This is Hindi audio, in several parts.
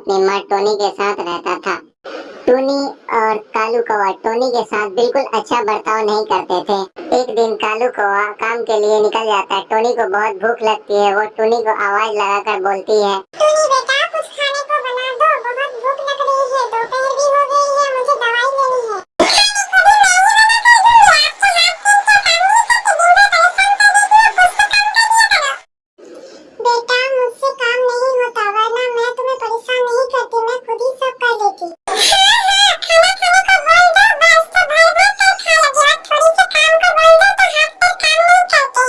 अपनी माँ टोनी के साथ रहता था। टोनी और कालू कौवा टोनी के साथ बिल्कुल अच्छा बर्ताव नहीं करते थे। एक दिन कालू कौवा काम के लिए निकल जाता है। टोनी को बहुत भूख लगती है। वो टोनी को आवाज लगाकर बोलती है, टोनी बेटा, कुछ खाने को बना दो, बहुत भूख लग रही है, दोपहर भी हो गई है, मुझे दवाई लेनी है। बेटा, मुझसे काम नहीं होता, वरना मैं तुम्हें परेशान नहीं करती, मैं खुद ही सब कर लेती। खाना खाने को बोल दो, बस तो भाई भाई कर खा लगे, और थोड़ी से काम को बोल दो तो हाथ पैर काम नहीं करते।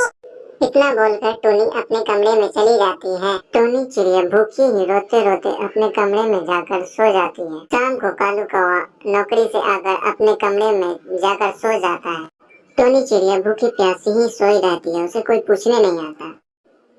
इतना बोलकर टोनी अपने कमरे में चली जाती है। टोनी चिड़िया भूखी ही रोते रोते अपने कमरे में जाकर सो जाती है। शाम को कालू कौवा नौकरी से आकर अपने कमरे में जाकर सो जाता है। टोनी चिड़िया भूखी प्यासी ही सोई रहती है, उसे कोई पूछने नहीं आता।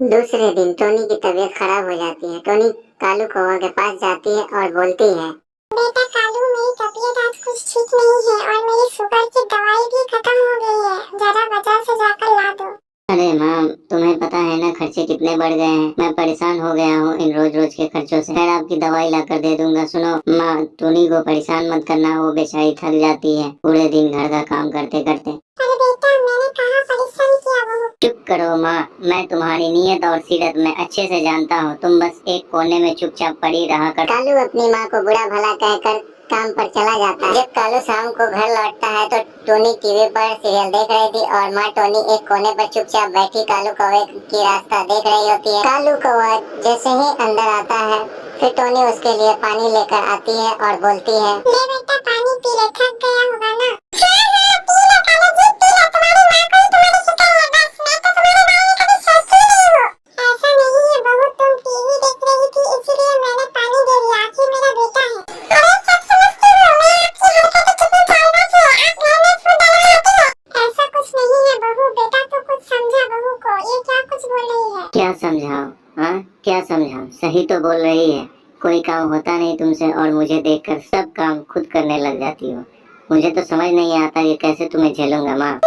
दूसरे दिन टोनी की तबीयत खराब हो जाती है। टोनी कालू कौवा के पास जाती है और बोलती है, बेटा कालू, मेरी तबीयत आज कुछ ठीक नहीं है और मेरी शुगर की दवाई भी खत्म हो गई है, जरा बाजार से जाकर ला दो। अरे माँ, तुम्हें पता है ना खर्चे कितने बढ़ गए हैं। मैं परेशान हो गया हूँ इन रोज रोज के खर्चों से। खैर, आपकी दवाई ला कर दे दूंगा। सुनो माँ, टोनी को परेशान मत करना, वो बेचारी थक जाती है पूरे दिन घर का काम करते करते। अरे बेटा, मैंने कहाँ परेशान किया बहू। चुप करो माँ, मैं तुम्हारी नीयत और सीरत में अच्छे से जानता हूँ। तुम बस एक कोने में चुपचाप पड़ी रहा कर। कालू अपनी माँ को बुरा भला कहकर काम पर चला जाता है। जब कालू शाम को घर लौटता है तो टोनी टीवी पर सीरियल देख रही थी और माँ टोनी एक कोने पर चुपचाप बैठी कालू कौवे की रास्ता देख रही होती है। कालू कौवा जैसे ही अंदर आता है, फिर टोनी उसके लिए पानी लेकर आती है और बोलती है, ले बेटा, पानी पी ले, थक गया होगा ना। हाँ, पी ले कालू जी, पी ले, तुम्हारी माँ को ही तुम्हारी फिक्र है, बस मैं तो तुम्हारे बारे में कभी सोचती नहीं हूँ। ऐसा नहीं है बहू, तुम टीवी देख रही थी इसलिए मैंने पानी दे दिया, आखिर मेरा बेटा है। अरे सब समझती हूँ, मैं आपकी हरकतें कितनी चालाक है, आप घर में फूट डालना आती है। ऐसा कुछ नहीं है बहू, बेटा तो कुछ समझा बहू को, ये क्या कुछ बोल रही है। क्या समझाओ? हाँ, क्या समझाओ? सही तो बोल रही है। कोई काम होता नहीं तुमसे और मुझे देखकर सब काम खुद करने लग जाती हो। मुझे तो समझ नहीं आता कि कैसे तुम्हें झेलूंगा माँ।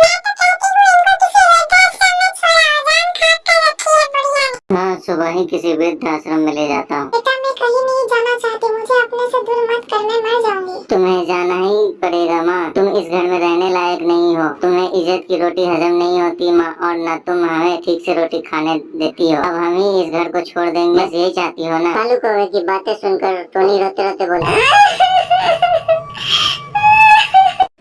हाँ, सुबह ही किसी वृद्ध आश्रम में ले जाता हूँ। बेटा मैं कहीं नहीं जाना चाहती, मुझे अपने से दूर मत कर, मैं मर जाऊंगी। तुम्हें जाना ही पड़ेगा माँ, तुम इस घर में रहने लायक नहीं हो। तुम्हें इज्जत की रोटी हजम नहीं होती माँ, और न तुम हमें ठीक से रोटी खाने देती हो। अब हम ही इस घर को छोड़ देंगे, बस यही चाहती हो ना। कालू कौवे की बातें सुनकर टोनी रोते रोते बोलता है,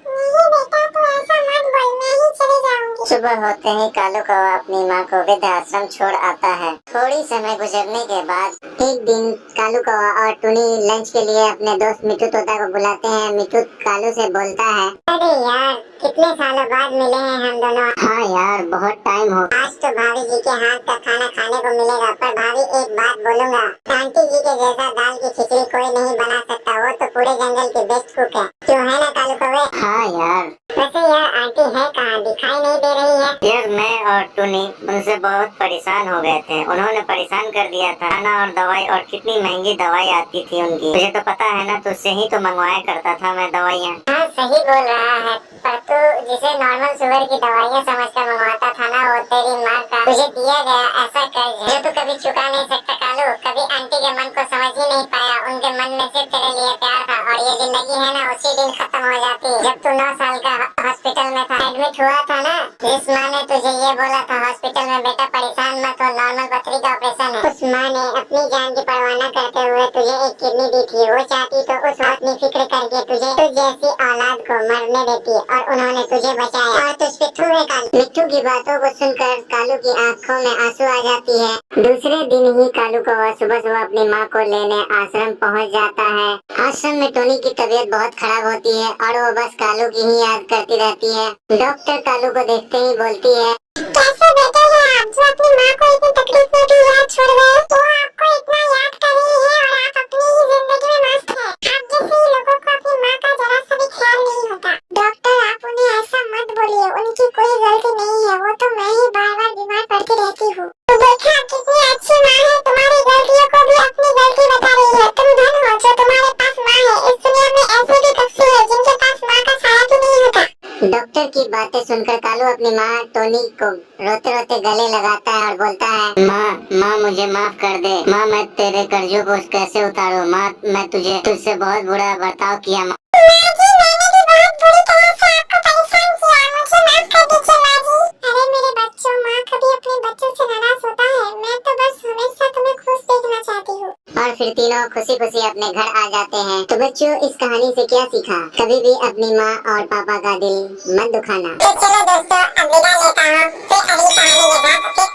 नहीं बेटा, तू ऐसा मत बोल, मैं ही चली जाऊंगी। सुबह होते ही कालू कौवा अपनी माँ को वृद्ध आश्रम छोड़ आता है। थोड़ी समय गुजरने के बाद एक दिन कालू कौवा और टोनी लंच के लिए अपने दोस्त मिट्टू तोता को बुलाते हैं। मिट्टू कालू से बोलता है, अरे यार, कितने सालों बाद मिले हैं हम दोनों। हाँ यार, बहुत टाइम हो। आज तो भाभी जी के हाथ का खाना खाने को मिलेगा, पर भाभी एक बात बोलूंगा, आंटी जी के जैसा दाल की खिचड़ी कोई नहीं बना सकता, वो तो पूरे जंगल की बेस्ट कुक है। क्यों, है ना कालू कौवे? हाँ यार। वैसे यार आंटी है कहाँ, दिखाई नहीं दे रही है। यार, मैं और टोनी उनसे बहुत परेशान हो गए थे। उन्होंने परेशान कर दिया था। खाना और दवाई, और कितनी महंगी दवाई आती थी उनकी। मुझे तो पता है ना, तुझसे ही तो मंगवाया करता था मैं दवाइयाँ। हाँ सही बोल रहा है, पर तू जिसे नॉर्मल शुगर की दवाइयाँ समझकर मंगवाता था ना, वो तेरी माँ का तुझे दिया गया ऐसा कर्ज जो तू कभी चुका नहीं सकता कालू। कभी आंटी के मन को समझ ही नहीं पाया, उनके मन में सिर्फ तेरे लिए प्यार था, और ये जिंदगी है ना उसी दिन खत्म हो जाती। जब तू 9 साल का हॉस्पिटल में था, एडमिट हुआ था ना, जिस माँ ने तुझे ये बोला था हॉस्पिटल में, बेटा परेशान मत हो, नॉर्मल पथरी का ऑपरेशन है, उस माँ ने अपनी जान की परवाह न करते हुए तुझे एक किडनी दी थी। वो चाहती तो उस वक्त फिक्र करके तुझे तुझ जैसी औलाद को मरने देती, और उन्होंने तुझे बचाया, और तुझ पे थू है कालू। मिट्टू की बातों को सुनकर कालू की आंखों में आंसू आ जाती है। दूसरे दिन ही कालू कौवा सुबह सुबह अपनी माँ को लेने आश्रम पहुँच जाता है। आश्रम में टोनी की तबीयत बहुत खराब होती है और वो बस कालू की ही याद करती रहती है। डॉक्टर कालू को देखते ही बोलती है, कैसे बेटे हैं आप, जो अपनी माँ को इतनी तकलीफ में भी याद छोड़ गए। वो आपको इतना याद कर रही है और आप अपनी ही जिंदगी में मस्त हैं। आप जैसे ही लोगों को अपनी माँ का जरा सा भी ख्याल नहीं होता। डॉक्टर आप उन्हें ऐसा मत बोलिए, उनकी कोई गलती नहीं है, वो तो मैं ही बार बार बीमार पड़ती रहती हूँ। तो देखा कितनी अच्छी माँ है, तुम्हारी गलतियों को भी अपनी गलती बता रही है। तुम धन हो जो तुम्हारे पास माँ है। इस दुनिया में ऐसे भी पक्षी है जिनके पास माँ का साया भी नहीं होता। डॉक्टर की बातें सुनकर कालू अपनी माँ टोनी को रोते रोते गले लगाता है और बोलता है, माँ मुझे माफ कर दे। माँ मैं तेरे कर्जों को कैसे उतारूं। माँ मैं तुझसे बहुत बुरा बर्ताव किया। माँ अरे मेरे बच्चों, माँ कभी अपने बच्चों से नाराज होता है? मैं तो बस हमेशा तुम्हें खुश देखना चाहती हूँ। और फिर तीनों खुशी खुशी अपने घर आ जाते हैं। तो बच्चों, इस कहानी से क्या सीखा? कभी भी अपनी माँ और पापा का दिल मत दुखाना। तो चलो दोस्तों, अब विदा लेता हूँ। फिर अगली कहानी के साथ